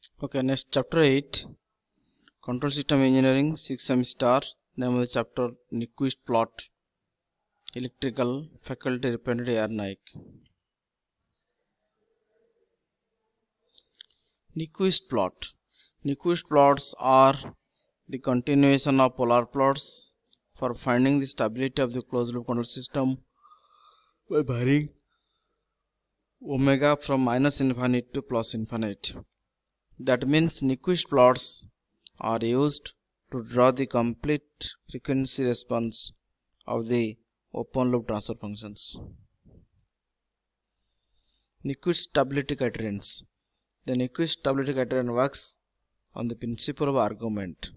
Okay, next chapter 8, Control System Engineering, 6th semester. Name of the chapter Nyquist Plot, Electrical, Faculty Representative R. Naik. Nyquist Plot. Nyquist plots are the continuation of polar plots for finding the stability of the closed loop control system by varying omega from -infinity to +infinity. That means Nyquist plots are used to draw the complete frequency response of the open loop transfer functions. Nyquist stability criterions. The Nyquist stability criterion works on the principle of argument.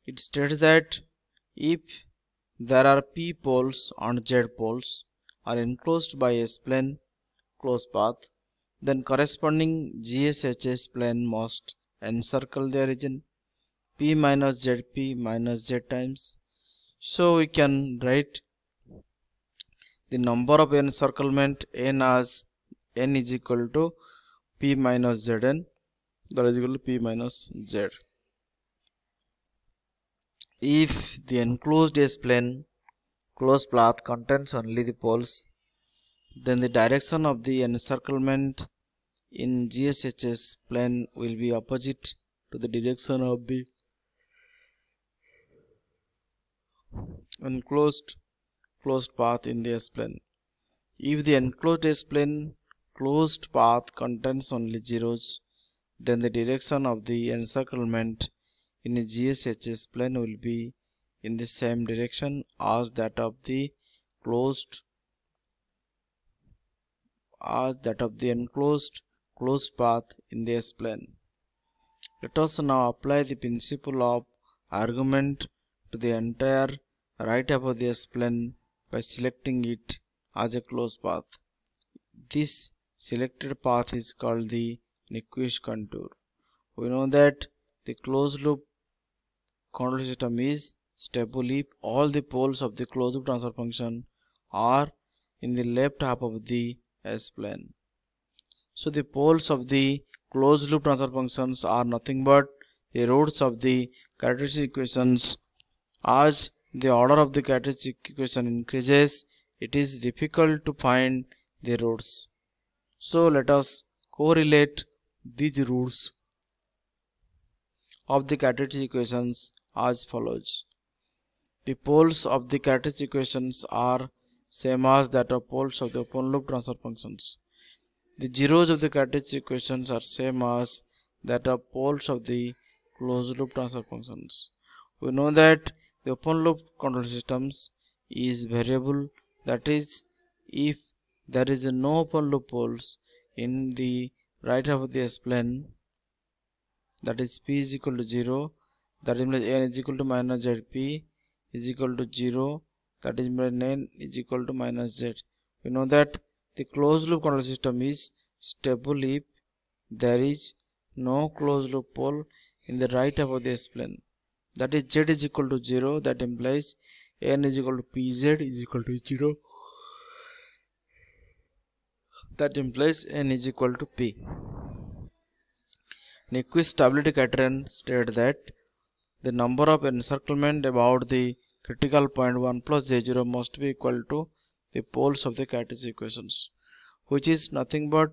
It states that if there are p poles and z poles are enclosed by a spline closed path, then corresponding GSHS plane must encircle the origin p minus zp minus z times. So we can write the number of encirclement n as n is equal to p minus zn, that is equal to p minus z. If the enclosed S-plane closed path contains only the poles, then the direction of the encirclement in GSHS plane will be opposite to the direction of the enclosed closed path in the S-plane. If the enclosed S-plane closed path contains only zeros, then the direction of the encirclement in a GSHS plane will be in the same direction as that of the enclosed closed path in the S-plane. Let us now apply the principle of argument to the entire right above the S-plane by selecting it as a closed path. This selected path is called the Nyquist contour. We know that the closed loop control system is stable if all the poles of the closed loop transfer function are in the left half of the S-plane. So the poles of the closed loop transfer functions are nothing but the roots of the characteristic equations. As the order of the characteristic equation increases, it is difficult to find the roots. So let us correlate these roots of the characteristic equations as follows. The poles of the characteristic equations are same as that of poles of the open loop transfer functions. The zeros of the characteristic equations are same as that of poles of the closed loop transfer functions. We know that the open loop control systems is variable, that is, if there is no open loop poles in the right half of the S-plane, that is p is equal to 0, that implies n is equal to minus zp is equal to 0, that is n is equal to minus z. We know that the closed loop control system is stable if there is no closed loop pole in the right half of the S-plane, that is z is equal to 0, that implies n is equal to pz is equal to 0, that implies n is equal to p. Nyquist stability criterion states that the number of encirclement about the critical point 1 plus j0 must be equal to the poles of the characteristic equations, which is nothing but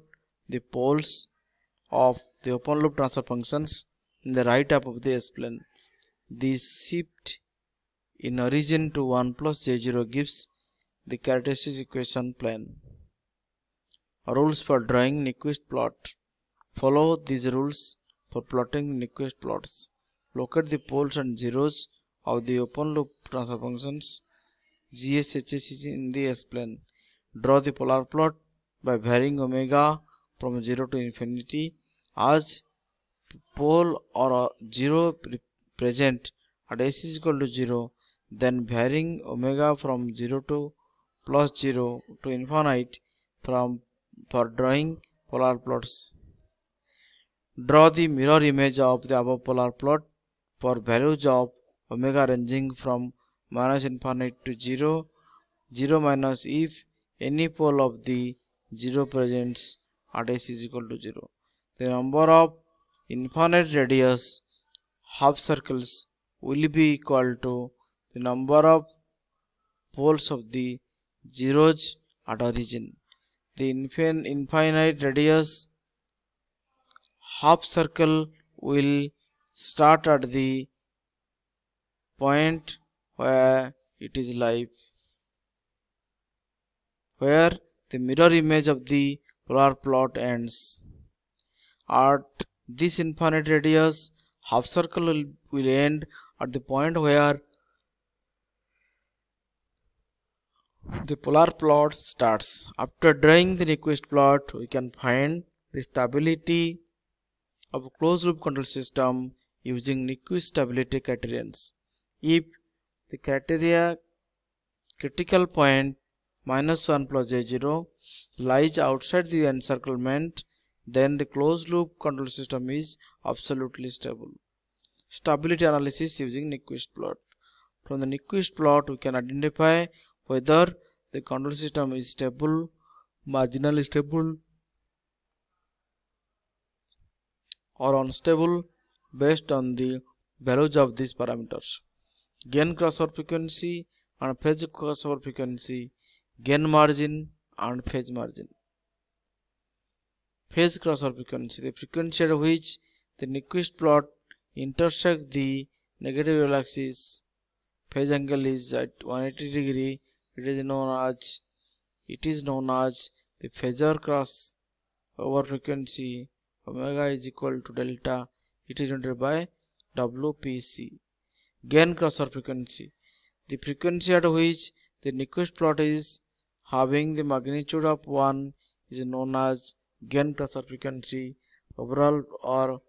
the poles of the open loop transfer functions in the right half of the S-plane. The shift in origin to 1 plus j0 gives the characteristic equation plane. Rules for drawing Nyquist plot. Follow these rules for plotting Nyquist plots. Locate the poles and zeros of the open loop transfer functions GSHS in the S-plane. Draw the polar plot by varying omega from 0 to infinity. As pole or 0 present at S is equal to 0, then varying omega from 0 to plus 0 to infinite for drawing polar plots. Draw the mirror image of the above polar plot for values of omega ranging from minus infinity to 0, 0 minus if any pole of the 0 presents at S is equal to 0. The number of infinite radius half circles will be equal to the number of poles of the zeros at origin. The infinite radius half circle will start at the point where it is live, where the mirror image of the polar plot ends. At this infinite radius, half circle will end at the point where the polar plot starts. After drawing the Nyquist plot, we can find the stability of a closed loop control system using Nyquist stability criterions. If the critical point -1 plus j0 lies outside the encirclement, then the closed loop control system is absolutely stable. Stability analysis using Nyquist plot. From the Nyquist plot, we can identify whether the control system is stable, marginally stable, or unstable based on the values of these parameters: gain crossover frequency and phase crossover frequency, gain margin and phase margin. Phase crossover frequency, the frequency at which the Nyquist plot intersects the negative axis. Phase angle is at 180 degree. It is known as the phasor crossover frequency. Omega is equal to delta. It is denoted by WPC. Gain crossover frequency, the frequency at which the Nyquist plot is having the magnitude of 1 is known as gain crossover frequency overall, or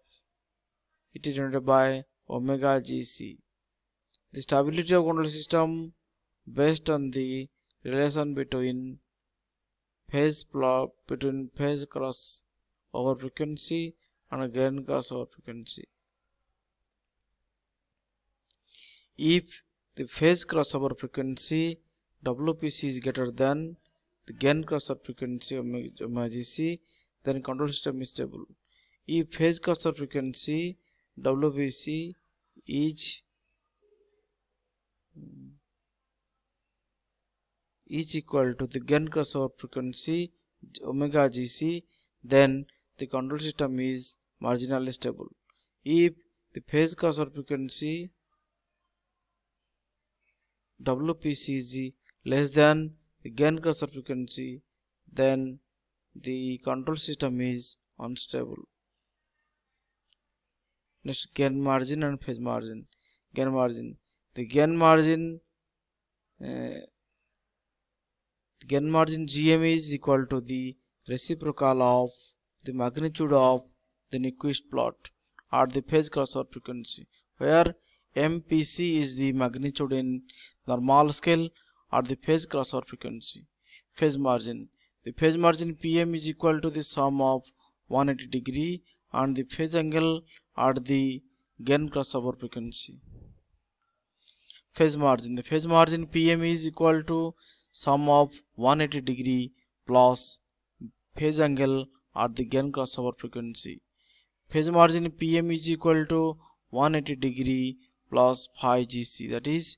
it is denoted by omega GC. The stability of control system based on the relation between phase crossover frequency and gain crossover frequency. If the phase crossover frequency WPC is greater than the gain crossover frequency omega GC, then control system is stable. If phase crossover frequency WPC is equal to the gain crossover frequency omega GC, then the control system is marginally stable. If the phase crossover frequency WPC is less than the gain crossover frequency, then the control system is unstable. Next, gain margin and phase margin. Gain margin. The gain margin GM is equal to the reciprocal of the magnitude of the Nyquist plot at the phase crossover frequency, where MPC is the magnitude in normal scale at the phase crossover frequency. Phase margin. The phase margin PM is equal to the sum of 180 degree and the phase angle at the gain crossover frequency. Phase margin. The phase margin PM is equal to sum of 180 degree plus phase angle at the gain crossover frequency. Phase margin PM is equal to 180 degree plus phi GC, that is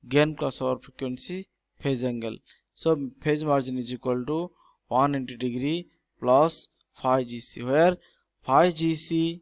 gain crossover frequency phase angle. So phase margin is equal to 180 degree plus phi GC, where phi GC